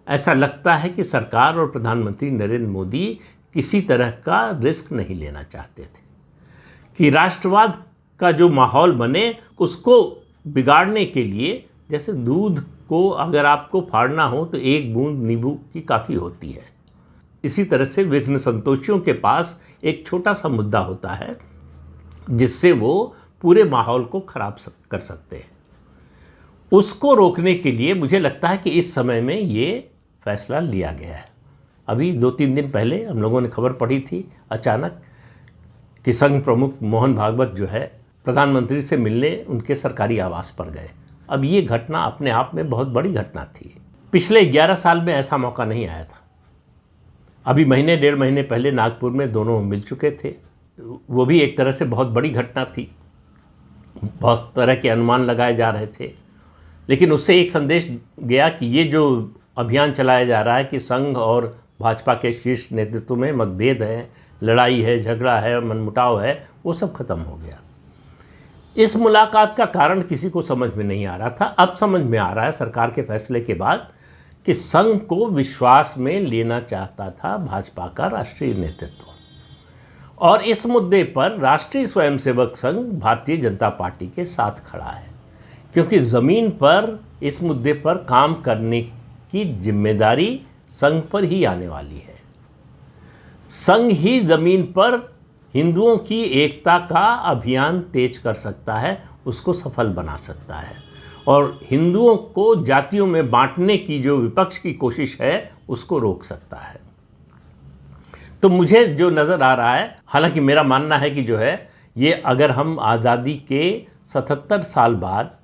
ऐसा लगता है कि सरकार और प्रधानमंत्री नरेंद्र मोदी किसी तरह का रिस्क नहीं लेना चाहते थे कि राष्ट्रवाद का जो माहौल बने उसको बिगाड़ने के लिए, जैसे दूध को अगर आपको फाड़ना हो तो एक बूंद नींबू की काफ़ी होती है, इसी तरह से विघ्न संतोषियों के पास एक छोटा सा मुद्दा होता है जिससे वो पूरे माहौल को खराब कर सकते हैं। उसको रोकने के लिए मुझे लगता है कि इस समय में ये फैसला लिया गया है। अभी 2-3 दिन पहले हम लोगों ने खबर पढ़ी थी अचानक कि संघ प्रमुख मोहन भागवत जो है प्रधानमंत्री से मिलने उनके सरकारी आवास पर गए। अब ये घटना अपने आप में बहुत बड़ी घटना थी। पिछले 11 साल में ऐसा मौका नहीं आया था। अभी महीने 1.5 महीने पहले नागपुर में दोनों मिल चुके थे, वो भी एक तरह से बहुत बड़ी घटना थी। बहुत तरह के अनुमान लगाए जा रहे थे, लेकिन उससे एक संदेश गया कि ये जो अभियान चलाया जा रहा है कि संघ और भाजपा के शीर्ष नेतृत्व में मतभेद है, लड़ाई है, झगड़ा है, मनमुटाव है, वो सब खत्म हो गया। इस मुलाकात का कारण किसी को समझ में नहीं आ रहा था। अब समझ में आ रहा है सरकार के फैसले के बाद कि संघ को विश्वास में लेना चाहता था भाजपा का राष्ट्रीय नेतृत्व, और इस मुद्दे पर राष्ट्रीय स्वयंसेवक संघ भारतीय जनता पार्टी के साथ खड़ा है, क्योंकि ज़मीन पर इस मुद्दे पर काम करने की जिम्मेदारी संघ पर ही आने वाली है। संघ ही ज़मीन पर हिंदुओं की एकता का अभियान तेज कर सकता है, उसको सफल बना सकता है, और हिंदुओं को जातियों में बांटने की जो विपक्ष की कोशिश है उसको रोक सकता है। तो मुझे जो नज़र आ रहा है, हालांकि मेरा मानना है कि जो है ये अगर हम आज़ादी के 77 साल बाद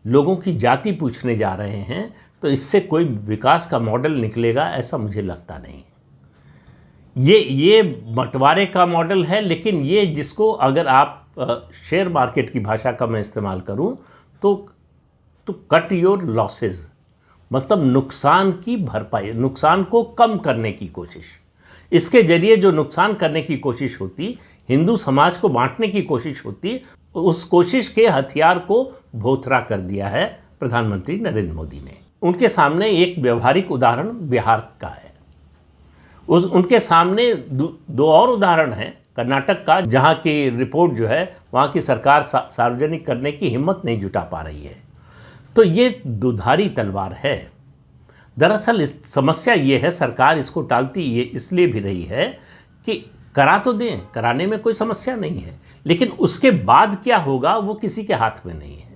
लोगों की जाति पूछने जा रहे हैं तो इससे कोई विकास का मॉडल निकलेगा, ऐसा मुझे लगता नहीं। ये बंटवारे का मॉडल है, लेकिन ये जिसको अगर आप शेयर मार्केट की भाषा का मैं इस्तेमाल करूं तो कट योर लॉसेस, मतलब नुकसान की भरपाई, नुकसान को कम करने की कोशिश। इसके जरिए जो नुकसान करने की कोशिश होती, हिंदू समाज को बांटने की कोशिश होती, उस कोशिश के हथियार को भोथरा कर दिया है प्रधानमंत्री नरेंद्र मोदी ने। उनके सामने एक व्यवहारिक उदाहरण बिहार का है, उनके सामने दो और उदाहरण हैं कर्नाटक का, जहां की रिपोर्ट जो है वहां की सरकार सार्वजनिक करने की हिम्मत नहीं जुटा पा रही है। तो ये दुधारी तलवार है। दरअसल इस समस्या ये है, सरकार इसको टालती ये इसलिए भी रही है कि करा तो दें, कराने में कोई समस्या नहीं है, लेकिन उसके बाद क्या होगा वो किसी के हाथ में नहीं है।